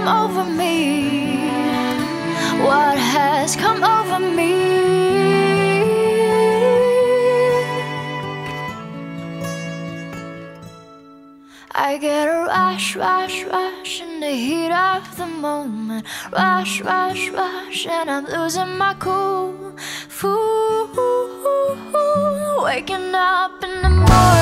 come over me? What has come over me? I get a rush, rush, rush in the heat of the moment. Rush, rush, rush, and I'm losing my cool. Fool, waking up in the morning.